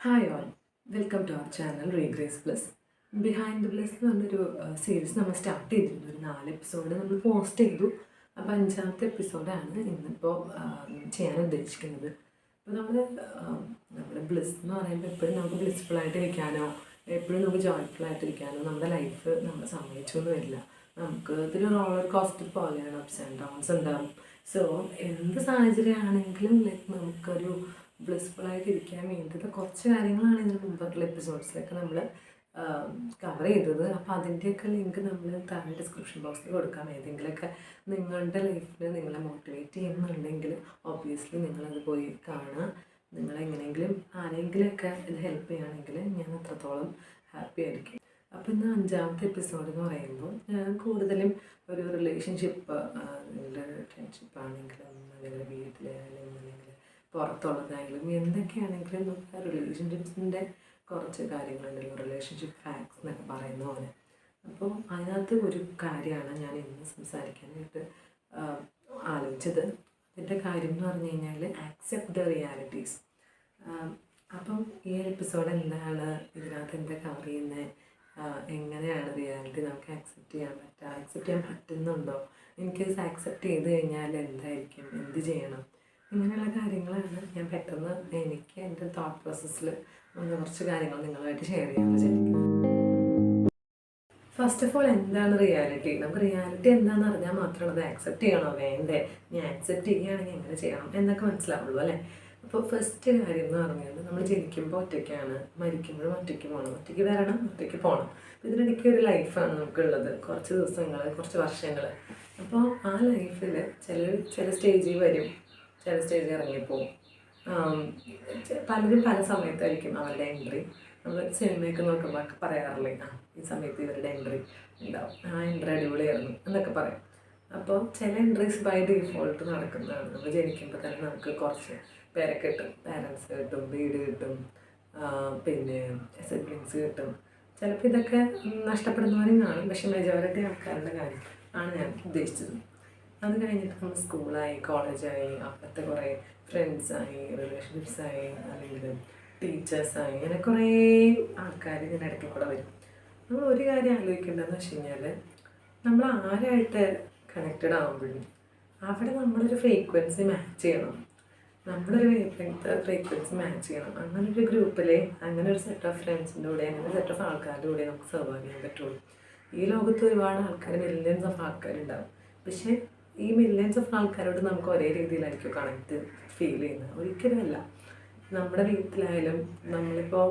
Hi all, welcome to our channel regrace plus. Behind the bliss എന്ന് പറഞ്ഞൊരു series നമ്മൾ start ചെയ്തിരുന്നു. ഒരു 4 എപ്പിസോഡ് നമ്മൾ പോസ്റ്റ് ചെയ്തു. അപ്പോൾ 5ാമത്തെ എപ്പിസോഡാണ് ഇന്നിപ്പോൾ ചെയ്യാൻ ഉദ്ദേശിക്കുന്നത്. അപ്പോൾ നമ്മുടെ ബ്ലിസ് എന്ന് പറയുമ്പോൾ എപ്പോഴും നമുക്ക് ബ്ലിസ്ഫുൾ ആയിട്ടിരിക്കാനോ എപ്പോഴും നമുക്ക് ജോയ്ഫുൾ ആയിട്ടിരിക്കാനോ നമ്മുടെ ലൈഫ് നമ്മൾ സമ്മതിച്ചൊന്നും വരില്ല. നമുക്ക് ഇതൊരു റോളർ കോസ്റ്റർ പോലെയാണ്, അപ്സ് ആൻഡ് ഡൗൺസ് ഉണ്ടാവും. സോ എന്ത് സാഹചര്യമാണെങ്കിലും നമുക്കൊരു ബ്ലിസ്ഫുള്ളായിട്ട് ഇരിക്കാൻ വേണ്ടിയിട്ട് കുറച്ച് കാര്യങ്ങളാണ് ഇതിന് മുമ്പുള്ള എപ്പിസോഡ്സിലൊക്കെ നമ്മൾ കവർ ചെയ്തത്. അപ്പോൾ അതിൻ്റെയൊക്കെ ലിങ്ക് നമ്മൾ താഴെ ഡിസ്ക്രിപ്ഷൻ ബോക്സിൽ കൊടുക്കാം. ഏതെങ്കിലുമൊക്കെ നിങ്ങളുടെ ലൈഫിൽ നിങ്ങളെ മോട്ടിവേറ്റ് ചെയ്യുന്നുണ്ടെങ്കിൽ ഒബ്വിയസ്ലി നിങ്ങളത് പോയി കാണുക. നിങ്ങളെങ്ങനെയെങ്കിലും ആരെങ്കിലുമൊക്കെ ഇത് ഹെൽപ്പ് ചെയ്യുകയാണെങ്കിൽ ഞാൻ അത്രത്തോളം ഹാപ്പി ആയിരിക്കും. അപ്പോൾ ഇന്ന് 5ാമത്തെ എപ്പിസോഡ് എന്ന് പറയുമ്പോൾ ഞാൻ കൂടുതലും ഒരു റിലേഷൻഷിപ്പ്, നിങ്ങളുടെ ഫ്രണ്ട്ഷിപ്പ് ആണെങ്കിലും അല്ലെങ്കിൽ വീട്ടിലായാലും അല്ലെങ്കിൽ പുറത്തുള്ളതായാലും എന്തൊക്കെയാണെങ്കിലും നമുക്ക് റിലേഷൻഷിപ്സിൻ്റെ കുറച്ച് കാര്യങ്ങളുണ്ടല്ലോ, റിലേഷൻഷിപ്പ് ഫാക്ട്സ് എന്നൊക്കെ പറയുന്ന പോലെ. അപ്പോൾ അതിനകത്ത് ഒരു കാര്യമാണ് ഞാൻ ഇന്ന് സംസാരിക്കാനായിട്ട് ആലോചിച്ചത്. അതിൻ്റെ കാര്യം എന്ന് പറഞ്ഞു കഴിഞ്ഞാൽ ആക്സെപ്റ്റ് ദ റിയാലിറ്റീസ്. അപ്പം ഈ എപ്പിസോഡ് എന്താണ്, ഇതിനകത്ത് എന്താ കവർ ചെയ്യുന്നത്, എങ്ങനെയാണ് റിയാലിറ്റി നമുക്ക് ആക്സെപ്റ്റ് ചെയ്യാൻ പറ്റുന്നുണ്ടോ, എനിക്കത് ആക്സെപ്റ്റ് ചെയ്ത് കഴിഞ്ഞാൽ എന്തായിരിക്കും, എന്ത് ചെയ്യണം, ഇങ്ങനെയുള്ള കാര്യങ്ങളാണ് ഞാൻ പെട്ടെന്ന് എനിക്ക് എൻ്റെ തോട്ട് പ്രോസസ്സിൽ കുറച്ച് കാര്യങ്ങൾ നിങ്ങളുമായിട്ട് ഷെയർ ചെയ്യാൻ വിചാരിക്കുന്നത്. ഫസ്റ്റ് ഓഫ് ഓൾ, എന്താണ് റിയാലിറ്റി? നമുക്ക് റിയാലിറ്റി എന്താണെന്ന് അറിഞ്ഞാൽ മാത്രമാണ് അത് ആക്സെപ്റ്റ് ചെയ്യണോ വേണ്ടേ, ഞാൻ ആക്സെപ്റ്റ് ചെയ്യുകയാണെങ്കിൽ എങ്ങനെ ചെയ്യണം എന്നൊക്കെ മനസ്സിലാവുള്ളൂ അല്ലേ. അപ്പോൾ ഫസ്റ്റ് കാര്യം എന്ന് പറഞ്ഞാൽ നമ്മൾ ജനിക്കുമ്പോൾ ഒറ്റയ്ക്കാണ്, മരിക്കുമ്പോഴും ഒറ്റയ്ക്ക് പോകണം, ഒറ്റയ്ക്ക് വരണം, ഒറ്റയ്ക്ക് പോകണം. അപ്പോൾ ഇതിനിടയ്ക്ക് ഒരു ലൈഫാണ് നമുക്കുള്ളത്, കുറച്ച് ദിവസങ്ങൾ, കുറച്ച് വർഷങ്ങൾ. അപ്പോൾ ആ ലൈഫിൽ ചില സ്റ്റേജിൽ വരും, ചില സ്റ്റേജിൽ ഇറങ്ങിപ്പോവും. പലരും പല സമയത്തായിരിക്കും അവരുടെ എൻട്രി. നമ്മൾ സിനിമയൊക്കെ നോക്കുമ്പോൾ പറയാറില്ലേ, ഈ സമയത്ത് ഇവരുടെ എൻട്രി ഉണ്ടാവും, ആ എൻട്രി അടിപൊളിയായിരുന്നു എന്നൊക്കെ പറയും. അപ്പോൾ ചില എൻട്രീസ് ബൈ ഡീഫോൾട്ട് നടക്കുന്നതാണ്. നമ്മൾ ജനിക്കുമ്പോൾ തന്നെ നമുക്ക് കുറച്ച് പേരെ കിട്ടും, പാരൻസ് കിട്ടും, വീട് കിട്ടും, പിന്നെ സിബ്ലിങ്സ് കിട്ടും. ചിലപ്പോൾ ഇതൊക്കെ നഷ്ടപ്പെടുന്നവരും കാണും, പക്ഷെ മെജോറിറ്റി ആൾക്കാരുടെ കാര്യം ആണ് ഞാൻ ഉദ്ദേശിച്ചത്. അത് കഴിഞ്ഞിട്ട് നമ്മൾ സ്കൂളായി, കോളേജായി, അപ്പുറത്തെ കുറേ ഫ്രണ്ട്സായി, റിലേഷൻഷിപ്സായി, അല്ലെങ്കിൽ ടീച്ചേഴ്സായി, അങ്ങനെ കുറേ ആൾക്കാർ ഇതിൻ്റെ ഇടയ്ക്ക് കൂടെ വരും. നമ്മൾ ഒരു കാര്യം ആലോചിക്കേണ്ടതെന്ന് വെച്ച് കഴിഞ്ഞാൽ, നമ്മൾ ആരായിട്ട് കണക്റ്റഡ് ആകുമ്പോഴും അവിടെ നമ്മളൊരു ഫ്രീക്വൻസി മാച്ച് ചെയ്യണം, നമ്മളൊരു ഫ്രീക്വൻസി മാച്ച് ചെയ്യണം. അങ്ങനെ ഒരു ഗ്രൂപ്പിൽ, അങ്ങനെ ഒരു സെറ്റ് ഓഫ് ഫ്രണ്ട്സിൻ്റെ കൂടെ, അങ്ങനെ സെറ്റ് ഓഫ് ആൾക്കാരുടെ കൂടെ നമുക്ക് സർവൈവ് ചെയ്യാൻ പറ്റുള്ളൂ. ഈ ലോകത്ത് ഒരുപാട് ആൾക്കാർ, മില്യൺസ് ഓഫ് ആൾക്കാരുണ്ടാവും. പക്ഷേ ഈ മില്യൺസ് ഓഫ് ആൾക്കാരോട് നമുക്ക് ഒരേ രീതിയിലായിരിക്കും കണക്റ്റ് ഫീൽ ചെയ്യുന്നത്? ഒരിക്കലുമല്ല. നമ്മുടെ വീട്ടിലായാലും നമ്മളിപ്പോൾ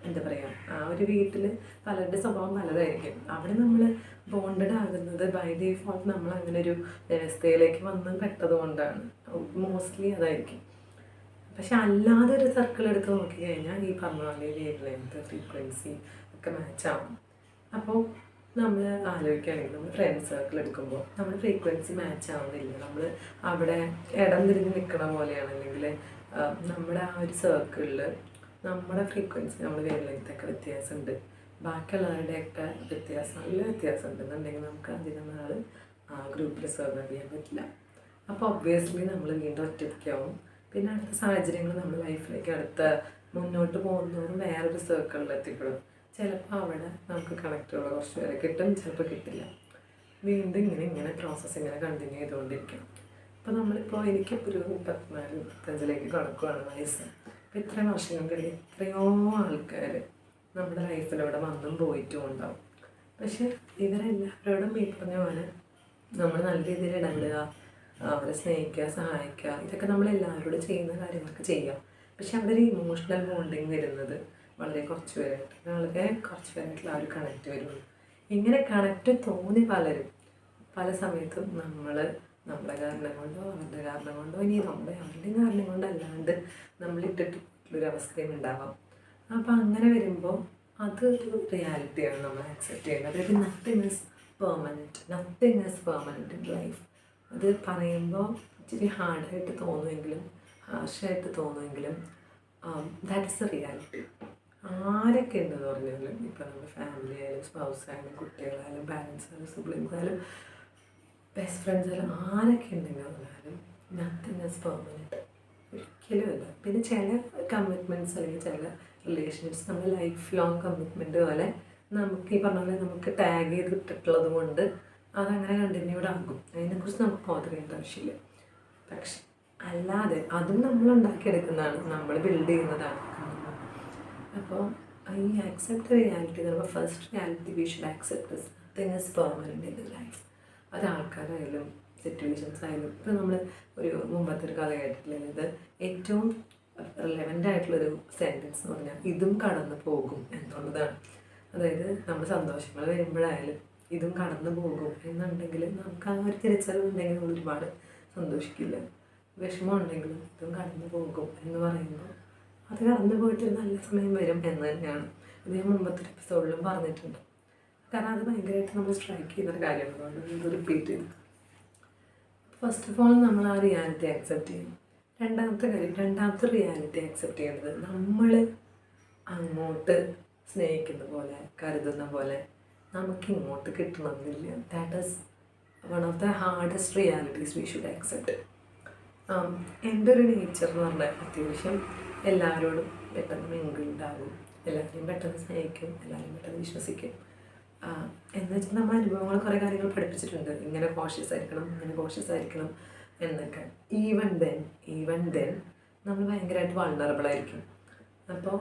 എന്താ പറയുക, ആ ഒരു വീട്ടിൽ പലരുടെ സ്വഭാവം പലതായിരിക്കും. അവിടെ നമ്മൾ ബോണ്ടഡ് ആകുന്നത് ബൈ ഡീഫോൾട്ട് നമ്മൾ അങ്ങനെ ഒരു വ്യവസ്ഥയിലേക്ക് വന്ന് പെട്ടത് കൊണ്ടാണ്, മോസ്റ്റ്ലി അതായിരിക്കും. പക്ഷെ അല്ലാതെ ഒരു സർക്കിൾ എടുത്ത് നോക്കിക്കഴിഞ്ഞാൽ ഈ പറഞ്ഞ പോലെ വേവ് ലെങ്ത്, ഫ്രീക്വൻസി ഒക്കെ മാച്ചാവും. അപ്പോൾ നമ്മൾ ആലോചിക്കുകയാണെങ്കിൽ, നമ്മൾ ഫ്രണ്ട് സർക്കിൾ എടുക്കുമ്പോൾ നമ്മുടെ ഫ്രീക്വൻസി മാച്ച് ആവുന്നില്ല, നമ്മൾ അവിടെ ഇടം തിരിഞ്ഞ് നിൽക്കണ പോലെയാണ്. അല്ലെങ്കിൽ നമ്മുടെ ആ ഒരു സർക്കിളിൽ നമ്മുടെ ഫ്രീക്വൻസി, നമ്മുടെ വേവ് ലെങ്ത്തൊക്കെ വ്യത്യാസമുണ്ട്, ബാക്കിയുള്ളവരുടെയൊക്കെ നല്ല വ്യത്യാസം ഉണ്ടെന്നുണ്ടെങ്കിൽ നമുക്ക് അധികം നാൾ ആ ഗ്രൂപ്പിൽ സർവൈവ് ചെയ്യാൻ പറ്റില്ല. അപ്പോൾ ഒബ്വിയസ്ലി നമ്മൾ വീണ്ടും ഒറ്റയ്ക്കാവും. പിന്നെ അടുത്ത സാഹചര്യങ്ങൾ നമ്മുടെ ലൈഫിലേക്ക് മുന്നോട്ട് പോകുന്നതോറും വേറൊരു സർക്കിളിൽ എത്തിപ്പെടും. ചിലപ്പോൾ അവിടെ നമുക്ക് കണക്റ്റുള്ള കുറച്ച് പേരെ കിട്ടും, ചിലപ്പോൾ കിട്ടില്ല. വീണ്ടും ഇങ്ങനെ പ്രോസസ്സ് ഇങ്ങനെ കണ്ടിന്യൂ ചെയ്തുകൊണ്ടിരിക്കും. അപ്പോൾ നമ്മളിപ്പോൾ എനിക്കിപ്പോൾ ഒരു 34-35 കടക്കുകയാണ് വയസ്സ്. അപ്പോൾ ഇത്രയും വർഷങ്ങളിൽ എത്രയോ ആൾക്കാർ നമ്മുടെ ലൈഫിലൂടെ വന്നും പോയിട്ടും ഉണ്ടാവും. പക്ഷെ ഇവരെല്ലാവരോടും ഈ പറഞ്ഞ പോലെ നമ്മൾ നല്ല രീതിയിൽ ഇടപെടുക, അവരെ സ്നേഹിക്കുക, സഹായിക്കുക, ഇതൊക്കെ നമ്മളെല്ലാവരോടും ചെയ്യുന്ന കാര്യങ്ങളൊക്കെ ചെയ്യാം. പക്ഷെ അവിടെ ഒരു ഇമോഷണൽ ബോണ്ടിങ് വരുന്നത് വളരെ കുറച്ച് പേരായിട്ടുള്ള ആ ഒരു കണക്റ്റ് വരുള്ളൂ. ഇങ്ങനെ കണക്റ്റ് തോന്നി പലരും പല സമയത്തും നമ്മളെ കാരണം കൊണ്ടോ അവരുടെ കാരണം കൊണ്ടോ, ഇനി അവരുടെയും കാരണം കൊണ്ടല്ലാണ്ട് നമ്മളിട്ടിട്ടുള്ളൊരവസ്ഥയും ഉണ്ടാവാം. അപ്പോൾ അങ്ങനെ വരുമ്പോൾ അതൊരു റിയാലിറ്റിയാണ് നമ്മൾ ആക്സെപ്റ്റ് ചെയ്യേണ്ടത്. അതായത് nothing is permanent in life. അത് പറയുമ്പോൾ ഇച്ചിരി ഹാർഡായിട്ട് തോന്നുമെങ്കിലും, ഹാർഷായിട്ട് തോന്നുമെങ്കിലും, ദാറ്റ് ഇസ് എ റിയാലിറ്റി. ആരൊക്കെ ഉണ്ടെന്ന് പറഞ്ഞാലും, ഇപ്പോൾ നമ്മുടെ ഫാമിലി ആയാലും, സ്പൗസ് ആയാലും, കുട്ടികളായാലും, പാരൻസ് ആയാലും, സിബ്ലിങ്സ് ആയാലും, ബെസ്റ്റ് ഫ്രണ്ട്സ് ആയാലും, ആരൊക്കെ ഉണ്ടെങ്കിൽ പറഞ്ഞാലും നത്തിങ് ഈസ് പെർമനൻറ്റ്. ഒരിക്കലുമല്ല. പിന്നെ ചില കമ്മിറ്റ്മെൻറ്റ്സ് അല്ലെങ്കിൽ ചില റിലേഷൻഷിപ്സ് നമ്മൾ ലൈഫ് ലോങ് കമ്മിറ്റ്മെൻറ്റ് പോലെ നമുക്ക് ഈ പറഞ്ഞ പോലെ നമുക്ക് ടാഗ് ചെയ്തിട്ടുള്ളത് കൊണ്ട് അതങ്ങനെ കണ്ടിന്യൂഡ് ആകും. അതിനെക്കുറിച്ച് നമുക്ക് ബോധർ ചെയ്യേണ്ട ആവശ്യമില്ല. പക്ഷെ അല്ലാതെ അതും നമ്മൾ ഉണ്ടാക്കിയെടുക്കുന്നതാണ്, നമ്മൾ ബിൽഡ് ചെയ്യുന്നതാണ്. അപ്പോൾ ഈ ആക്സെപ്റ്റ് റിയാലിറ്റി നമ്മൾ first reality we should accept this nothing is permanent in life. അത് ആൾക്കാരായാലും സിറ്റുവേഷൻസ് ആയാലും. ഇപ്പോൾ നമ്മൾ ഒരു മുമ്പത്തെ ഒരു കഥ കേട്ടിട്ടില്ല, ഇത് ഏറ്റവും റിലവൻ്റ് ആയിട്ടുള്ളൊരു സെൻറ്റൻസ് എന്ന് പറഞ്ഞാൽ ഇതും കടന്നു പോകും എന്നുള്ളതാണ്. അതായത് നമ്മുടെ സന്തോഷങ്ങൾ വരുമ്പോഴായാലും ഇതും കടന്നു പോകും എന്നുണ്ടെങ്കിൽ നമുക്ക് ആ ഒരു തിരിച്ചറിവുണ്ടെങ്കിൽ നമ്മൾ ഒരുപാട് സന്തോഷിക്കില്ല. വിഷമം ഉണ്ടെങ്കിലും ഇതും കടന്നു പോകും എന്ന് പറയുമ്പോൾ അത് കടന്നു പോയിട്ട് നല്ല സമയം വരും എന്ന് തന്നെയാണ്. ഇത് ഞാൻ മുമ്പത്തെ എപ്പിസോഡിലും പറഞ്ഞിട്ടുണ്ട്. കാരണം അത് ഭയങ്കരമായിട്ട് നമ്മൾ സ്ട്രൈക്ക് ചെയ്യുന്നൊരു കാര്യമാണ്. ഇത് റിപ്പീറ്റ് ചെയ്തു. ഫസ്റ്റ് ഓഫ് ഓൾ നമ്മൾ ആ റിയാലിറ്റി ആക്സെപ്റ്റ് ചെയ്യും. രണ്ടാമത്തെ റിയാലിറ്റി ആക്സെപ്റ്റ് ചെയ്യുന്നത് നമ്മൾ അങ്ങോട്ട് സ്നേഹിക്കുന്ന പോലെ കരുതുന്ന പോലെ നമുക്ക് ഇങ്ങോട്ട് കിട്ടണമെന്നില്ല. That is one of the hardest realities we should accept. എൻ്റെ ഒരു നേച്ചർ എന്ന് പറഞ്ഞാൽ അത്യാവശ്യം എല്ലാവരോടും പെട്ടെന്ന് മിങ്കിളുണ്ടാകും, എല്ലാവരെയും പെട്ടെന്ന് സ്നേഹിക്കും, എല്ലാവരെയും പെട്ടെന്ന് വിശ്വസിക്കും. എന്ന് വെച്ചാൽ നമ്മൾ അനുഭവങ്ങൾ കുറേ കാര്യങ്ങൾ പഠിപ്പിച്ചിട്ടുണ്ട്, ഇങ്ങനെ കോഷ്യസ് ആയിരിക്കണം, ഇങ്ങനെ കോഷ്യസ് ആയിരിക്കണം എന്നൊക്കെ. ഈവൻ ദെൻ നമ്മൾ ഭയങ്കരമായിട്ട് വൾണറബിൾ ആയിരിക്കും. അപ്പോൾ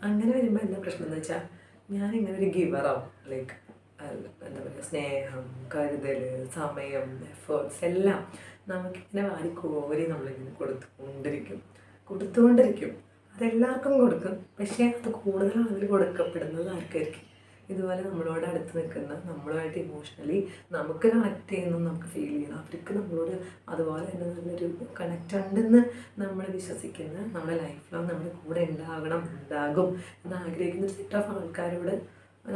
അങ്ങനെ വരുമ്പോൾ എന്താ പ്രശ്നം എന്ന് വെച്ചാൽ ഞാനിങ്ങനെ ഒരു ഗിവറാവും. ലൈക്ക് എന്താ പറയുക, സ്നേഹം, കരുതൽ, സമയം, എഫേർട്സ് എല്ലാം നമുക്കിങ്ങനെ വാരിക്കോരി നമ്മളിങ്ങനെ കൊടുത്തുകൊണ്ടിരിക്കും. അതെല്ലാവർക്കും കൊടുക്കും. പക്ഷേ അത് കൂടുതൽ ആളുകൾ കൊടുക്കപ്പെടുന്നത് ആർക്കായിരിക്കും? ഇതുപോലെ നമ്മളോട് അടുത്ത് നിൽക്കുന്ന, നമ്മളുമായിട്ട് ഇമോഷണലി നമുക്ക് കണക്ട് ചെയ്യുന്നു, നമുക്ക് ഫീൽ ചെയ്യണം, അവർക്ക് നമ്മളോട് അതുപോലെ തന്നെ നല്ലൊരു കണക്റ്റ് ഉണ്ടെന്ന് നമ്മൾ വിശ്വസിക്കുന്ന, നമ്മുടെ ലൈഫ് ലോങ് നമ്മുടെ കൂടെ ഉണ്ടാകും എന്ന് ആഗ്രഹിക്കുന്ന ഒരു സെറ്റ് ഓഫ് ആൾക്കാരോട്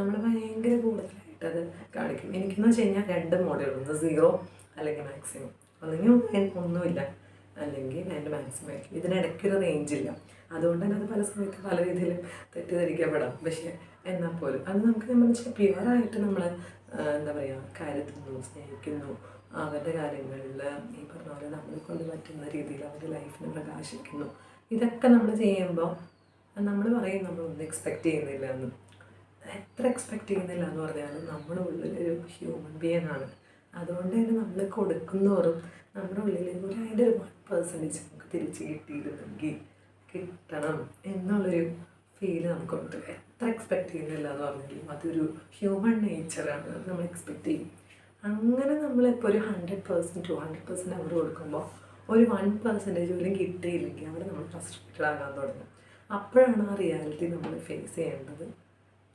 നമ്മൾ ഭയങ്കര കൂടുതലായിട്ട് അത് കാണിക്കും. എനിക്കെന്ന് വെച്ച് കഴിഞ്ഞാൽ 2 മോഡലുണ്ട്, 0 അല്ലെങ്കിൽ മാക്സിമം. അല്ലെങ്കിൽ ഒന്നുമില്ല, അല്ലെങ്കിൽ എൻ്റെ മാക്സിമം ആയിരിക്കും. ഇതിനിടയ്ക്കൊരു റേഞ്ചില്ല. അതുകൊണ്ട് തന്നെ അത് പല സമയത്ത് പല രീതിയിലും തെറ്റിദ്ധരിക്കപ്പെടാം. പക്ഷേ എന്നാൽ പോലും അത് നമുക്ക് നമ്മൾ പ്യുവറായിട്ട് നമ്മൾ എന്താ പറയുക, കരുതുന്നു, സ്നേഹിക്കുന്നു, അവരുടെ കാര്യങ്ങളിൽ ഈ പറഞ്ഞ പോലെ നമ്മളെ കൊണ്ട് പറ്റുന്ന രീതിയിൽ അവരുടെ ലൈഫിനെ പ്രകാശിക്കുന്നു. ഇതൊക്കെ നമ്മൾ ചെയ്യുമ്പോൾ നമ്മൾ പറയും നമ്മളൊന്നും എക്സ്പെക്റ്റ് ചെയ്യുന്നില്ല എന്ന്. എത്ര എക്സ്പെക്റ്റ് ചെയ്യുന്നില്ല എന്ന് പറഞ്ഞാലും നമ്മുടെ ഉള്ളിലൊരു ഹ്യൂമൻ ബീയിങ് ആണ്. അതുകൊണ്ട് തന്നെ നമ്മൾ കൊടുക്കുന്നോറും നമ്മുടെ ഉള്ളിൽ അതിൻ്റെ ഒരു 1% നമുക്ക് തിരിച്ച് കിട്ടണം എന്നുള്ളൊരു ഫീല് നമുക്കുണ്ട്. എത്ര എക്സ്പെക്റ്റ് ചെയ്യുന്നില്ല എന്ന് പറഞ്ഞാലും അതൊരു ഹ്യൂമൻ നേച്ചറാണ്, നമ്മൾ എക്സ്പെക്റ്റ് ചെയ്യും. അങ്ങനെ നമ്മളിപ്പോൾ ഒരു 100% 200% അവർ കൊടുക്കുമ്പോൾ ഒരു 1% പോലും കിട്ടിയില്ലെങ്കിൽ അവിടെ നമ്മൾ ഫ്രസ്ട്രേറ്റഡ് ആകാൻ തുടങ്ങും. അപ്പോഴാണ് ആ റിയാലിറ്റി നമ്മൾ ഫേസ് ചെയ്യേണ്ടത്.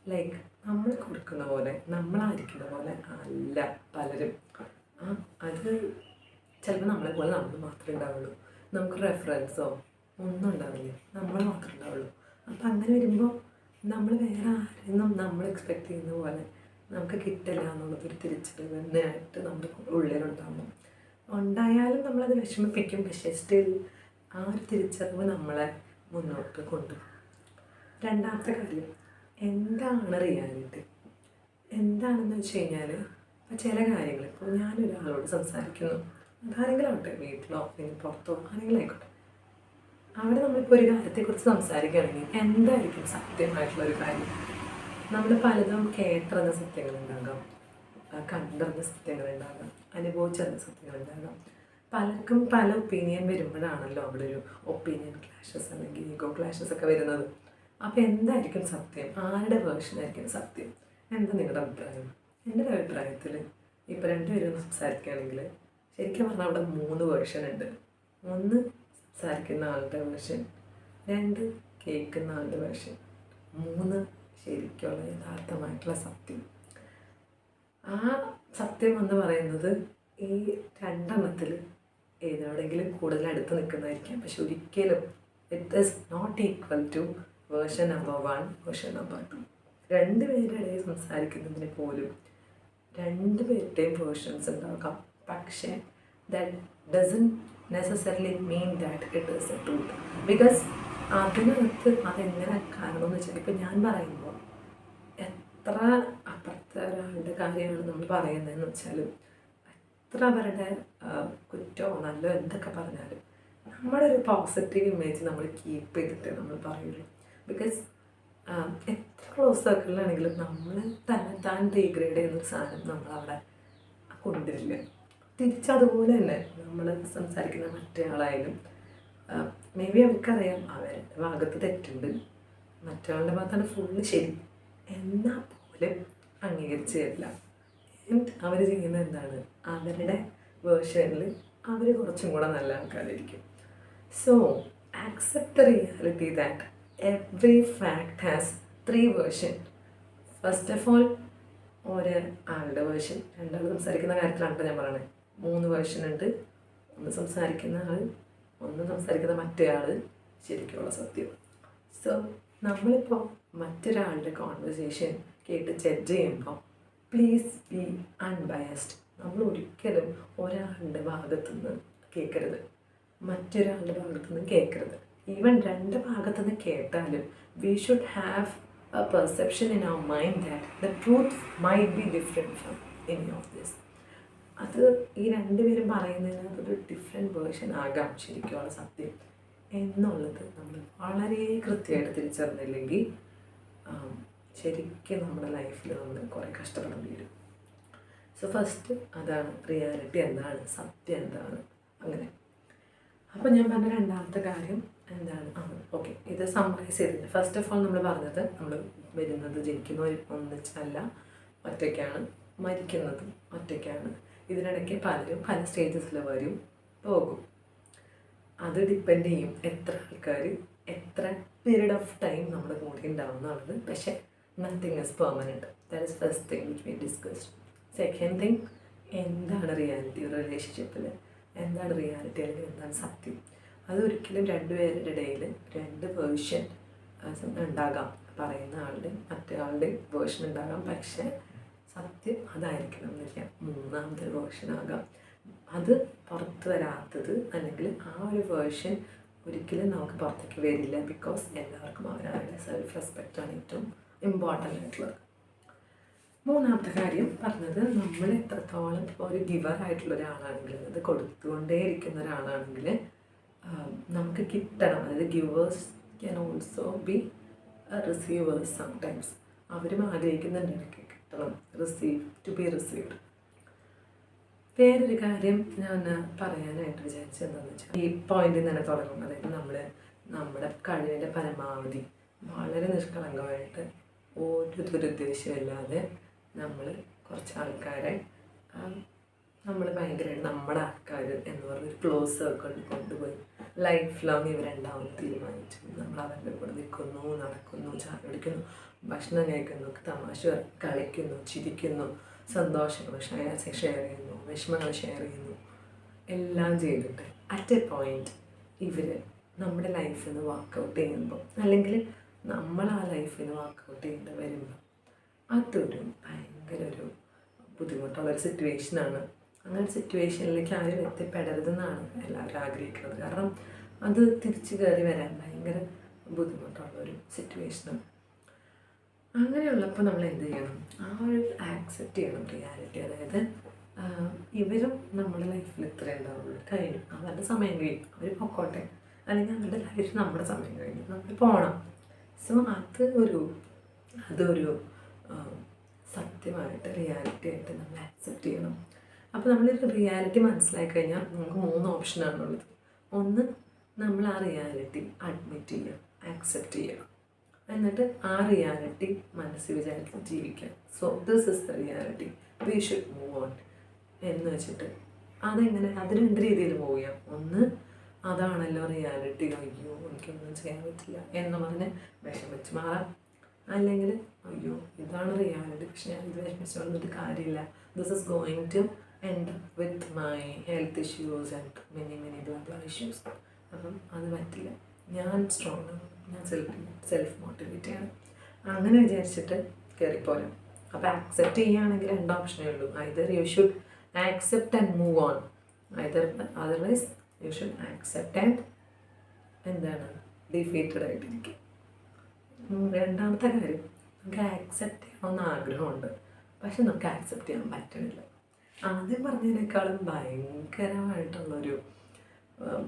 ലൈക്ക് നമ്മൾ കൊടുക്കുന്ന പോലെ, നമ്മളായിരിക്കുന്ന പോലെ അല്ല പലരും. അത് ചിലപ്പോൾ നമ്മളെ പോലെ നമ്മൾ മാത്രമേ ഉണ്ടാവുള്ളൂ. നമുക്ക് റെഫറൻസോ ഒന്നും ഉണ്ടാവില്ല, നമ്മൾ മാത്രമേ ഉണ്ടാവുള്ളൂ. അപ്പം അങ്ങനെ വരുമ്പോൾ നമ്മൾ വേറെ ആരെയും നമ്മൾ എക്സ്പെക്റ്റ് ചെയ്യുന്ന പോലെ നമുക്ക് കിട്ടില്ല എന്നുള്ളതൊരു തിരിച്ചറിവ് തന്നെയായിട്ട് നമ്മുടെ ഉള്ളിലുണ്ടാകും. ഉണ്ടായാലും നമ്മളത് വിഷമിപ്പിക്കും. പക്ഷേ സ്റ്റിൽ ആ ഒരു തിരിച്ചറിവ് നമ്മളെ മുന്നോട്ട് കൊണ്ടുപോകും. രണ്ടാമത്തെ കാര്യം, എന്താണ് റിയാലിറ്റി? എന്താണെന്ന് വെച്ച് കഴിഞ്ഞാൽ, ഇപ്പോൾ ചില കാര്യങ്ങൾ, ഇപ്പോൾ ഞാനൊരാളോട് സംസാരിക്കുന്നു, അതാരെങ്കിലും ആവട്ടെ, വീട്ടിലോ അല്ലെങ്കിൽ പുറത്തോ ആരെങ്കിലും ആയിക്കോട്ടെ, അവിടെ നമ്മളിപ്പോൾ ഒരു കാര്യത്തെക്കുറിച്ച് സംസാരിക്കുകയാണെങ്കിൽ എന്തായിരിക്കും സത്യമായിട്ടുള്ളൊരു കാര്യം? നമ്മൾ പലതും കേട്ടറിഞ്ഞ സത്യങ്ങളുണ്ടാകാം, കണ്ടറിഞ്ഞ സത്യങ്ങളുണ്ടാകാം, അനുഭവിച്ചറിഞ്ഞ സത്യങ്ങളുണ്ടാകാം. പലർക്കും പല ഒപ്പീനിയൻ വരുമ്പോഴാണല്ലോ അവിടെ ഒരു ഒപ്പീനിയൻ ക്ലാഷസ് അല്ലെങ്കിൽ ഈഗോ ക്ലാഷസ് ഒക്കെ വരുന്നത്. അപ്പോൾ എന്തായിരിക്കും സത്യം? ആരുടെ വേർഷനായിരിക്കും സത്യം? എന്താ നിങ്ങളുടെ അഭിപ്രായം? എൻ്റെ ഒരു അഭിപ്രായത്തിൽ ഇപ്പോൾ 2 പേരും സംസാരിക്കുകയാണെങ്കിൽ ശരിക്കും പറഞ്ഞാൽ അവിടെ 3 വേർഷൻ ഉണ്ട്. 1 സംസാരിക്കുന്ന ആളുടെ വേർഷൻ, 2 കേൾക്കുന്ന ആളുടെ വേർഷൻ, 3 ശരിക്കുള്ള യഥാർത്ഥമായിട്ടുള്ള സത്യം. ആ സത്യം എന്ന് പറയുന്നത് ഈ 2 ഏതെവിടെയെങ്കിലും കൂടുതൽ അടുത്ത് നിൽക്കുന്നതായിരിക്കാം. പക്ഷെ ഒരിക്കലും it is not equal to version number 1, version number 2. 2 പേരുടെ ഇടയിൽ സംസാരിക്കുന്നതിന് പോലും 2 പേരുടെയും വേർഷൻസ് ഉണ്ടാകാം. പക്ഷേ that doesn't necessarily mean that it is A truth. Because അതിനകത്ത് അതെങ്ങനെ കാരണം എന്ന് വെച്ചാൽ, ഇപ്പം ഞാൻ പറയുമ്പോൾ എത്ര അപ്പുറത്തെ ഒരാളുടെ കാര്യമാണ് നമ്മൾ പറയുന്നതെന്ന് വെച്ചാലും, എത്ര അവരുടെ കുറ്റമോ നല്ലോ എന്തൊക്കെ പറഞ്ഞാലും നമ്മുടെ ഒരു പോസിറ്റീവ് ഇമേജ് നമ്മൾ കീപ്പ് ചെയ്തിട്ട് നമ്മൾ പറയുള്ളൂ. ബിക്കോസ് എത്ര ക്ലോസ് സർക്കിളിലാണെങ്കിലും നമ്മൾ താൻ ഡീഗ്രേഡ് ചെയ്യുന്നൊരു സാധനം നമ്മളവിടെ കൊണ്ടുവരില്ല. തിരിച്ചതുപോലെ തന്നെ നമ്മൾ സംസാരിക്കുന്ന മറ്റേയാളായാലും മേ ബി അവർക്കറിയാം അവരുടെ ഭാഗത്ത് തെറ്റുണ്ട്, മറ്റൊരാളുടെ ഭാഗത്താണ് ഫുള്ള് ശരി, എന്നാൽ പോലും അംഗീകരിച്ച് തരില്ല. അവർ ചെയ്യുന്നത് എന്താണ്, അവരുടെ വേർഷനിൽ അവർ കുറച്ചും കൂടെ നല്ല ആൾക്കാരായിരിക്കും. So accept the reality that every fact has 3 version. First of all ഒരാളുടെ വേർഷൻ, രണ്ടാൾ സംസാരിക്കുന്ന കാര്യത്തിലാണ് ഞാൻ പറയണത്. 3 വേർഷൻ ഉണ്ട്. ഒന്ന് സംസാരിക്കുന്ന ആൾ, ഒന്ന് സംസാരിക്കുന്ന മറ്റേ ആൾ ശരിക്കുള്ള സത്യം. സോ നമ്മളിപ്പോൾ മറ്റൊരാളുടെ കോൺവെർസേഷൻ കേട്ട് ജഡ്ജ് ചെയ്യുമ്പോൾ പ്ലീസ് ബി അൺബയസ്ഡ്. നമ്മൾ ഒരിക്കലും ഒരാളുടെ ഭാഗത്തുനിന്ന് കേൾക്കരുത്, മറ്റൊരാളുടെ ഭാഗത്തുനിന്ന് കേൾക്കരുത്. ഈവൻ 2 ഭാഗത്തുനിന്ന് കേട്ടാലും we should have a perception in our mind that the truth might be different from any of this. അത് ഈ 2 പേരും പറയുന്നതിന് അതൊരു ഡിഫറെൻറ്റ് വേർഷൻ ആകാം ശരിക്കുള്ള സത്യം എന്നുള്ളത് നമ്മൾ വളരെ കൃത്യമായിട്ട് തിരിച്ചറിഞ്ഞില്ലെങ്കിൽ ശരിക്കും നമ്മുടെ ലൈഫിൽ നമ്മൾ കുറേ കഷ്ടപ്പെടേണ്ടി വരും. സോ ഫസ്റ്റ് അതാണ് റിയാലിറ്റി എന്താണ്, സത്യം എന്താണ്, അങ്ങനെ. അപ്പോൾ ഞാൻ പറഞ്ഞ രണ്ടാമത്തെ കാര്യം എന്താണ്, ഓക്കെ, ഇത് സമ്മറൈസ് ചെയ്തിട്ട് ഫസ്റ്റ് ഓഫ് ഓൾ നമ്മൾ പറഞ്ഞത് നമ്മൾ വരുന്നത് ജനിക്കുന്നവർ ഒന്നിച്ചല്ല, ഒറ്റയ്ക്കാണ്, മരിക്കുന്നതും ഒറ്റയ്ക്കാണ്. ഇതിനിടയ്ക്ക് പലരും പല സ്റ്റേജസിൽ വരും പോകും. അത് ഡിപ്പെൻഡ് ചെയ്യും എത്ര ആൾക്കാർ എത്ര പീരീഡ് ഓഫ് ടൈം നമ്മുടെ കൂടെ ഉണ്ടാവുന്നതാണ്. പക്ഷേ nothing is permanent. That is first thing which we discussed. Second thing, എന്താണ് റിയാലിറ്റി ഒരു റിലേഷൻഷിപ്പിൽ, എന്താണ് റിയാലിറ്റി അല്ലെങ്കിൽ എന്താണ് സത്യം. അതൊരിക്കലും 2 പേരുടെ ഇടയിൽ 2 വേർഷൻ ഉണ്ടാകാം. പറയുന്ന ആളുടെ മറ്റേ ആളുടെ വേർഷൻ ഉണ്ടാകാം, പക്ഷേ സത്യം അതായിരിക്കണം എന്നില്ല, 3ാമത്തെ വേർഷൻ ആകാം. അത് പുറത്ത് വരാത്തത് അല്ലെങ്കിൽ ആ ഒരു വേർഷൻ ഒരിക്കലും നമുക്ക് പുറത്തേക്ക് വരില്ല. ബിക്കോസ് എല്ലാവർക്കും അവരവരുടെ സെൽഫ് റെസ്പെക്റ്റാണ് ഏറ്റവും ഇമ്പോർട്ടൻ്റ് ആയിട്ടുള്ളത്. 3ാമത്തെ കാര്യം പറഞ്ഞത്, നമ്മൾ എത്രത്തോളം ഒരു ഗിവർ ആയിട്ടുള്ള ഒരാളാണെങ്കിൽ, അത് കൊടുത്തുകൊണ്ടേ ഇരിക്കുന്ന ഒരാളാണെങ്കിൽ നമുക്ക് കിട്ടണം. അതായത് givers can also be receivers sometimes. അവരും ആഗ്രഹിക്കുന്നുണ്ട് എനിക്ക് കിട്ടണം, ടു ബി റിസീവ്ഡ്. വേറൊരു കാര്യം ഞാൻ പറയാനായിട്ട് വിചാരിച്ചത് എന്താണെന്ന് വെച്ചാൽ, ഈ പോയിന്റിൽ തന്നെ തുടങ്ങും. അതായത് നമ്മുടെ കഴിവിൻ്റെ പരമാവധി വളരെ നിഷ്കളങ്കമായിട്ട് ഒരു ദുരുദ്ദേശമില്ലാതെ നമ്മൾ കുറച്ച് ആൾക്കാരെ നമ്മൾ ഭയങ്കരമായിട്ട് നമ്മുടെ ആൾക്കാർ എന്ന് പറഞ്ഞൊരു ക്ലോസ് സർക്കിളിൽ കൊണ്ടുപോയി ലൈഫ് ലോങ് ഇവരുണ്ടാവും തീരുമാനിച്ചു. നമ്മൾ അവരുടെ കൂടെ നിൽക്കുന്നു, നടക്കുന്നു, ചായ കുടിക്കുന്നു, ഭക്ഷണം കഴിക്കുന്നു, തമാശ കളിക്കുന്നു, ചിരിക്കുന്നു, സന്തോഷങ്ങൾ ഷെയർ ചെയ്യുന്നു, വിഷമങ്ങൾ ഷെയർ ചെയ്യുന്നു, എല്ലാം ചെയ്തിട്ട് അറ്റ് എ പോയിന്റ് ഇവർ നമ്മുടെ ലൈഫിൽ നിന്ന് വർക്കൗട്ട് ചെയ്യുമ്പോൾ, അല്ലെങ്കിൽ നമ്മൾ ആ ലൈഫിൽ നിന്ന് വർക്കൗട്ട് ചെയ്യേണ്ടി വരുമ്പോൾ അതൊരു ഭയങ്കര ഒരു ബുദ്ധിമുട്ടുള്ളൊരു സിറ്റുവേഷനാണ്. അങ്ങനെ സിറ്റുവേഷനിലേക്ക് ആരും എത്തിപ്പെടരുതെന്നാണ് എല്ലാവരും ആഗ്രഹിക്കുന്നത്. കാരണം അത് തിരിച്ചു കയറി വരാൻ ഭയങ്കര ബുദ്ധിമുട്ടുള്ളൊരു സിറ്റുവേഷനാണ്. അങ്ങനെയുള്ളപ്പോൾ നമ്മൾ എന്ത് ചെയ്യണം, ആ ഒരു ആക്സെപ്റ്റ് ചെയ്യണം റിയാലിറ്റി. അതായത് ഇവരും നമ്മുടെ ലൈഫിൽ ഇത്രേ ഉണ്ടാവുള്ളൂ, കഴിഞ്ഞു, അവരുടെ സമയം കഴിഞ്ഞു, അവർ പൊക്കോട്ടെ, അല്ലെങ്കിൽ അവരുടെ ലൈഫ് നമ്മുടെ സമയം കഴിഞ്ഞു, നമ്മൾ പോകണം. സോ അതൊരു സത്യമായിട്ട് റിയാലിറ്റി ആയിട്ട് നമ്മൾ ആക്സെപ്റ്റ് ചെയ്യണം. അപ്പോൾ നമ്മളൊരു റിയാലിറ്റി മനസ്സിലാക്കി കഴിഞ്ഞാൽ നമുക്ക് 3 ഓപ്ഷനാണുള്ളത്. ഒന്ന്, നമ്മൾ ആ റിയാലിറ്റി അഡ്മിറ്റ് ചെയ്യുക, ആക്സെപ്റ്റ് ചെയ്യുക, എന്നിട്ട് ആ റിയാലിറ്റി മനസ്സിൽ വിചാരിച്ച് ജീവിക്കാം. So this is the reality, we should move on എന്ന് വെച്ചിട്ട് അതെങ്ങനെ, അത് 2 രീതിയിൽ മൂവ് ചെയ്യാം. ഒന്ന്, അതാണല്ലോ റിയാലിറ്റി, അയ്യോ എനിക്കൊന്നും ചെയ്യാൻ പറ്റില്ല എന്ന് പറഞ്ഞ് വിഷമിച്ച് മാറാം. അല്ലെങ്കിൽ അയ്യോ ഇതാണ് റിയാലിറ്റി, പക്ഷെ ഞാൻ ഇത് വിഷമിച്ച് വന്നിട്ട് കാര്യമില്ല, this is going to end with my health issues and many bla issues. അപ്പം അത് പറ്റില്ല, ഞാൻ സ്ട്രോങ് ആണ്, ഞാൻ സെൽഫ് മോട്ടിവേറ്റ് ചെയ്യണം, അങ്ങനെ വിചാരിച്ചിട്ട് കയറിപ്പോരാം. അപ്പോൾ ആക്സെപ്റ്റ് ചെയ്യുകയാണെങ്കിൽ 2 ഓപ്ഷനേ ഉള്ളൂ. Either you should accept and move on, otherwise you should accept and എന്താണ് ഡിഫീറ്റഡ് ആയിട്ടിരിക്കും. 2ാമത്തെ കാര്യം, നമുക്ക് ആക്സെപ്റ്റ് ചെയ്യണമെന്ന് ആഗ്രഹമുണ്ട്, പക്ഷെ നമുക്ക് ആക്സെപ്റ്റ് ചെയ്യാൻ പറ്റണില്ല. ആദ്യം പറഞ്ഞതിനേക്കാളും ഭയങ്കരമായിട്ടുള്ളൊരു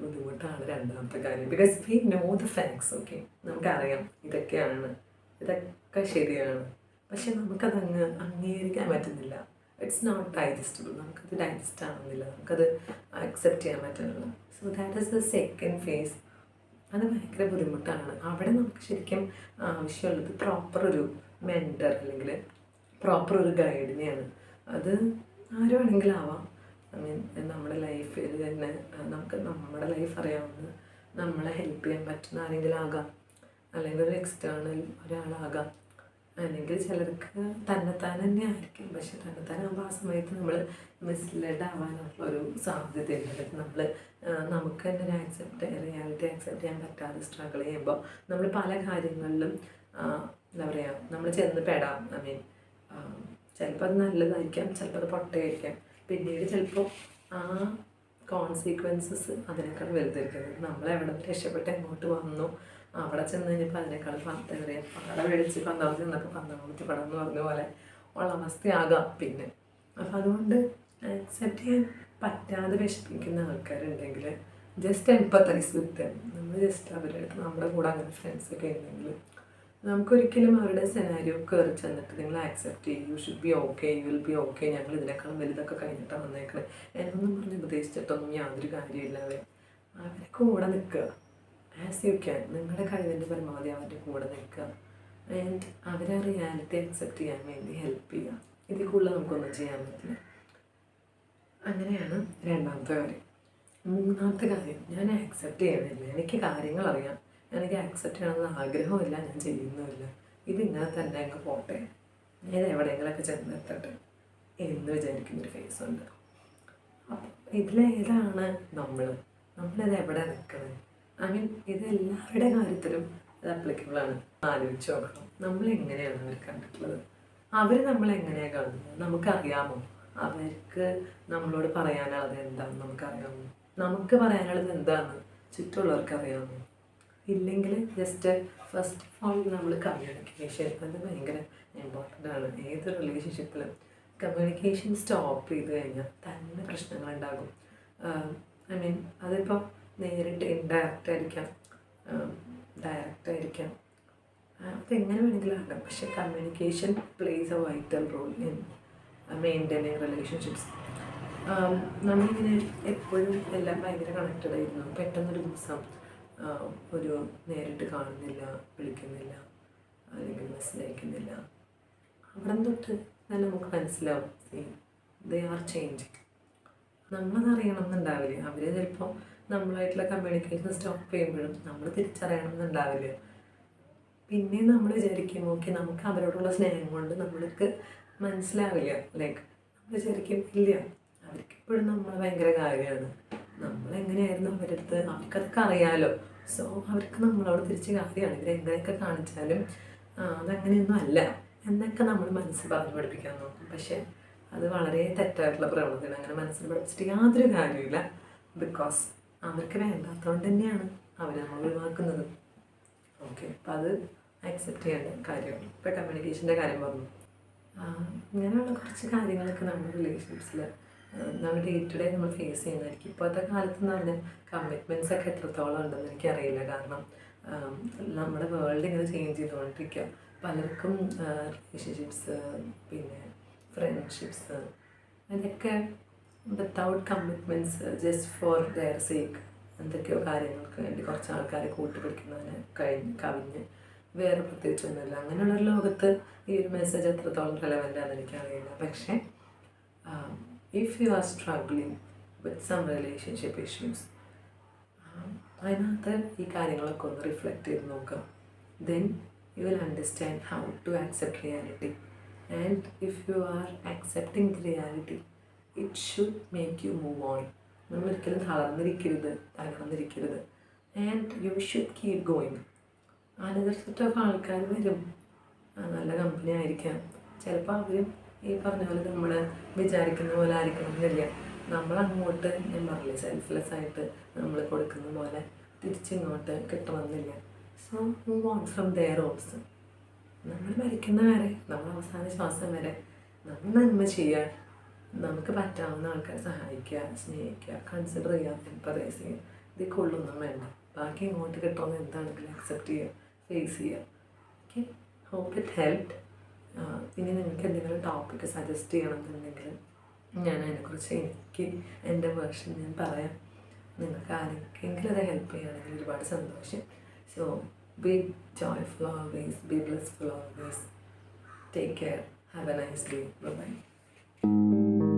ബുദ്ധിമുട്ടാണ് രണ്ടാമത്തെ കാര്യം. Because we know the facts. Okay, നമുക്കറിയാം ഇതൊക്കെയാണ്, ഇതൊക്കെ ശരിയാണ്, പക്ഷെ നമുക്കതങ്ങ് അംഗീകരിക്കാൻ പറ്റുന്നില്ല. It's not digestible. നമുക്കത് ഡൈജസ്റ്റ് ആവുന്നില്ല, നമുക്കത് അക്സെപ്റ്റ് ചെയ്യാൻ പറ്റുന്നില്ല. So that is the second phase. അത് ഭയങ്കര ബുദ്ധിമുട്ടാണ്. അവിടെ നമുക്ക് ശരിക്കും ആവശ്യമുള്ളത് പ്രോപ്പർ ഒരു മെൻറ്റർ അല്ലെങ്കിൽ പ്രോപ്പർ ഒരു ഗൈഡിനെയാണ്. അത് ആര് വേണമെങ്കിലും ആവാം. ഐ മീൻ നമ്മുടെ ലൈഫിൽ തന്നെ നമുക്ക് നമ്മുടെ ലൈഫ് അറിയാവുന്ന, നമ്മളെ ഹെൽപ്പ് ചെയ്യാൻ പറ്റുന്ന ആരെങ്കിലും ആകാം, അല്ലെങ്കിൽ ഒരു എക്സ്റ്റേണൽ ഒരാളാകാം, അല്ലെങ്കിൽ ചിലർക്ക് തന്നെത്താൻ തന്നെ ആയിരിക്കും. പക്ഷെ തന്നെത്താനാകുമ്പോൾ ആ സമയത്ത് നമ്മൾ മിസ്ലെഡ് ആവാനുള്ളൊരു സാധ്യതയുണ്ട്. നമ്മൾ നമുക്ക് തന്നെ റിയാലിറ്റി അക്സെപ്റ്റ് ചെയ്യാൻ പറ്റാതെ സ്ട്രഗിൾ ചെയ്യുമ്പോൾ നമ്മൾ പല കാര്യങ്ങളിലും എന്താ പറയുക, നമ്മൾ ചെന്ന് പെടാം. ഐ മീൻ ചിലപ്പോൾ അത് നല്ലതായിരിക്കാം, ചിലപ്പോൾ അത് പൊട്ടയായിരിക്കാം. പിന്നീട് ചിലപ്പോൾ ആ കോൺസിക്വൻസസ് അതിനേക്കാൾ വലുതായിരിക്കും. നമ്മളെവിടെ രക്ഷപ്പെട്ട് എങ്ങോട്ട് വന്നു, അവിടെ ചെന്ന് കഴിഞ്ഞപ്പോൾ അതിനേക്കാൾ എന്താ പറയുക, പാട മേടിച്ച് പന്താമത്തെ ചെന്നപ്പോൾ പന്താമത്തെ പടം എന്ന് പറഞ്ഞ പോലെ ഉള്ള അവസ്ഥയാകാം പിന്നെ. അപ്പം അതുകൊണ്ട് അക്സെപ്റ്റ് ചെയ്യാൻ പറ്റാതെ വിഷമിക്കുന്ന ആൾക്കാരുണ്ടെങ്കിൽ ജസ്റ്റ് എംപത്തൈസ് വിത്ത് ദം. നമ്മൾ ജസ്റ്റ് അവരുടെ അടുത്ത് നമ്മുടെ കൂടെ അങ്ങനെ ഫ്രണ്ട്സൊക്കെ ഉണ്ടെങ്കിൽ നമുക്കൊരിക്കലും അവരുടെ സെനാരിയോ കയറി ചെന്നിട്ട് നിങ്ങൾ ആക്സെപ്റ്റ് ചെയ്യും, you should be okay, you will be okay, ഞങ്ങൾ ഇതിനേക്കാളും വലുതൊക്കെ കഴിഞ്ഞിട്ടാണ് വന്നേക്കണേ എന്നൊന്നും പറഞ്ഞ് ഉപദേശിച്ചിട്ടൊന്നും യാതൊരു കാര്യമില്ലാതെ അവരെ കൂടെ നിൽക്കുക. ആസ് യു ക്യാൻ, നിങ്ങളുടെ കഴിവിൻ്റെ പരമാവധി അവരുടെ കൂടെ നിൽക്കുക. ആൻഡ് അവരെ റിയാലിറ്റി അക്സെപ്റ്റ് ചെയ്യാൻ വേണ്ടി ഹെൽപ്പ് ചെയ്യുക. ഇതിൽ കൂടുതൽ നമുക്കൊന്നും ചെയ്യാൻ പറ്റില്ല. അങ്ങനെയാണ് രണ്ടാമത്തെ കാര്യം. മൂന്നാമത്തെ കാര്യം, ഞാൻ ആക്സെപ്റ്റ് ചെയ്യണില്ല, എനിക്ക് കാര്യങ്ങൾ അറിയാം, എനിക്ക് ആക്സെപ്റ്റ് ചെയ്യണമെന്ന് ആഗ്രഹമില്ല, ഞാൻ ചെയ്യുന്നുമില്ല, ഇതിങ്ങനെ തന്നെ അങ്ങ് പോട്ടെ, ഞാൻ എവിടെയെങ്കിലൊക്കെ ചെന്നെത്തട്ടെ എന്ന് വിചാരിക്കുന്നൊരു ഫേസുണ്ട്. അപ്പം ഇതിലേതാണ് നമ്മളിത് എവിടെ നിൽക്കുന്നത്? ഐ മീൻ ഇത് എല്ലാവരുടെ കാര്യത്തിലും ഇത് അപ്ലിക്കബിളാണ്. ആലോചിച്ച് നോക്കണം, നമ്മളെങ്ങനെയാണ് അവർ കണ്ടിട്ടുള്ളത്, അവർ നമ്മളെങ്ങനെയാണ് കാണുന്നത്, നമുക്കറിയാമോ? അവർക്ക് നമ്മളോട് പറയാനുള്ളത് എന്താണെന്ന് നമുക്കറിയാമോ? നമുക്ക് പറയാനുള്ളത് എന്താണെന്ന് ചുറ്റുമുള്ളവർക്ക് അറിയാമോ? ഇല്ലെങ്കിൽ ജസ്റ്റ് ഫസ്റ്റ് ഓഫ് ഓൾ നമ്മൾ കമ്മ്യൂണിക്കേഷൻ, അത് ഭയങ്കര ഇമ്പോർട്ടൻ്റ് ആണ്. ഏത് റിലേഷൻഷിപ്പിലും കമ്മ്യൂണിക്കേഷൻ സ്റ്റോപ്പ് ചെയ്ത് കഴിഞ്ഞാൽ തന്നെ പ്രശ്നങ്ങളുണ്ടാകും. ഐ മീൻ അതിപ്പോൾ നേരിട്ട് ഇൻഡയറക്റ്റ് ആയിരിക്കാം, ഡയറക്റ്റ് ആയിരിക്കാം, അതെങ്ങനെ വേണമെങ്കിലും ആകാം. പക്ഷേ communication plays a vital role in maintaining relationships. നമ്മളിങ്ങനെ എപ്പോഴും എല്ലാം ഭയങ്കര കണക്റ്റഡ് ആയിരുന്നു. പെട്ടെന്നൊരു ദിവസം ഒരു നേരിട്ട് കാണുന്നില്ല, വിളിക്കുന്നില്ല, അല്ലെങ്കിൽ മെസ്സേജ് അയക്കുന്നില്ല, അവിടെ തൊട്ട് തന്നെ നമുക്ക് മനസ്സിലാവും ദേ ആർ ചേഞ്ചിങ്. നമ്മളത് അറിയണമെന്നുണ്ടാവില്ല. അവർ ചിലപ്പോൾ നമ്മളായിട്ടുള്ള കമ്മ്യൂണിക്കേഷൻ സ്റ്റോപ്പ് ചെയ്യുമ്പോഴും നമ്മൾ തിരിച്ചറിയണമെന്നുണ്ടാവില്ല. പിന്നെ നമ്മൾ വിചാരിക്കും ഓക്കെ നമുക്ക് അവരോടുള്ള സ്നേഹം കൊണ്ട് നമ്മൾക്ക് മനസ്സിലാവില്ല. ലൈക്ക് നമ്മൾ വിചാരിക്കും ഇല്ല, അവർക്കെപ്പോഴും നമ്മൾ ഭയങ്കര കാര്യമാണ്, നമ്മളെങ്ങനെയായിരുന്നു അവരുടെ അടുത്ത്, അവർക്കതൊക്കെ അറിയാമല്ലോ. സോ അവർക്ക് നമ്മളോട് തിരിച്ച് കാര്യമാണ്, ഇവരെങ്ങനെയൊക്കെ കാണിച്ചാലും അതങ്ങനെയൊന്നും അല്ല എന്നൊക്കെ നമ്മൾ മനസ്സ് പറഞ്ഞു പഠിപ്പിക്കാൻ നോക്കും. പക്ഷേ അത് വളരെ തെറ്റായിട്ടുള്ള പ്രവണതയാണ്. അങ്ങനെ മനസ്സിൽ പഠിപ്പിച്ചിട്ട് യാതൊരു കാര്യമില്ല. ബിക്കോസ് അവർക്ക് വേണ്ടാത്തതുകൊണ്ട് തന്നെയാണ് അവർ നമ്മൾ ഒഴിവാക്കുന്നത്. ഓക്കെ, അപ്പം അത് അക്സെപ്റ്റ് ചെയ്യേണ്ട കാര്യമാണ്. ഇപ്പോൾ കമ്മ്യൂണിക്കേഷൻ്റെ കാര്യം പറഞ്ഞു. ഇങ്ങനെയുള്ള കുറച്ച് കാര്യങ്ങളൊക്കെ നമ്മുടെ റിലേഷൻഷിപ്സിൽ നമ്മൾ ഡേ ടു ഡേ നമ്മൾ ഫേസ് ചെയ്യുന്നതായിരിക്കും. ഇപ്പോഴത്തെ കാലത്ത് എന്ന് പറഞ്ഞാൽ കമ്മിറ്റ്മെൻറ്റ്സ് ഒക്കെ എത്രത്തോളം ഉണ്ടെന്ന് എനിക്കറിയില്ല. കാരണം നമ്മുടെ വേൾഡ് ഇങ്ങനെ ചേഞ്ച് ചെയ്തുകൊണ്ടിരിക്കുക. പലർക്കും റിലേഷൻഷിപ്സ് പിന്നെ ഫ്രണ്ട്ഷിപ്സ് അതൊക്കെ without commitments just for their sake എന്തൊക്കെയോ കാര്യങ്ങൾക്ക് വേണ്ടി കുറച്ച് ആൾക്കാരെ കൂട്ടുപിടിക്കുന്നതിന് കവിഞ്ഞ് വേറെ പ്രത്യേകിച്ചൊന്നുമില്ല. അങ്ങനെയുള്ളൊരു ലോകത്ത് ഈ ഒരു മെസ്സേജ് എത്രത്തോളം റെലവൻ്റ് ആണെന്ന് എനിക്കറിയില്ല. പക്ഷേ if you are struggling with some relationship issues, അതിനകത്ത് ഈ കാര്യങ്ങളൊക്കെ ഒന്ന് റിഫ്ലക്റ്റ് ചെയ്ത് നോക്കാം. Then you will understand how to accept reality. And if you are accepting the reality, it should make you move on. നമ്മളൊരിക്കലും തകർന്നിരിക്കരുത്. And you should keep going. Another set of ആൾക്കാർ വരും, നല്ല കമ്പനി ആയിരിക്കാം. ചിലപ്പോൾ അവരും ഈ പറഞ്ഞ പോലെ നമ്മൾ വിചാരിക്കുന്ന പോലെ ആയിരിക്കണമെന്നില്ല. നമ്മളങ്ങോട്ട് ഞാൻ പറഞ്ഞില്ലേ സെൽഫ്ലെസ് ആയിട്ട് നമ്മൾ കൊടുക്കുന്ന പോലെ തിരിച്ചിങ്ങോട്ട് കിട്ടണമെന്നില്ല. So move on from there also. നമ്മൾ മരിക്കുന്ന വരെ, നമ്മൾ അവസാന ശ്വാസം വരെ നമ്മൾ നന്മ ചെയ്യുക, നമുക്ക് പറ്റാവുന്ന ആൾക്കാരെ സഹായിക്കുക, സ്നേഹിക്കുക, കൺസിഡർ ചെയ്യുക, എംപതൈസ് ചെയ്യുക. ഇത് കൊള്ളൊന്നും വേണ്ട, ബാക്കി ഇങ്ങോട്ട് കിട്ടുമെന്ന് എന്താണെങ്കിലും അക്സെപ്റ്റ് ചെയ്യുക, ഫേസ് ചെയ്യുക. Okay, hope it helped. ഇനി നിങ്ങൾക്ക് എന്തെങ്കിലും ടോപ്പിക്ക് സജസ്റ്റ് ചെയ്യണമെന്നുണ്ടെങ്കിൽ ഞാൻ അതിനെക്കുറിച്ച് എൻ്റെ വേർഷൻ ഞാൻ പറയാം. നിങ്ങൾക്ക് ആർക്കെങ്കിലും അത് ഹെൽപ്പ് ചെയ്യുകയാണെങ്കിൽ ഒരുപാട് സന്തോഷം. So B joyful always, be blissful always. Take care. Have a nice day. Bye-bye.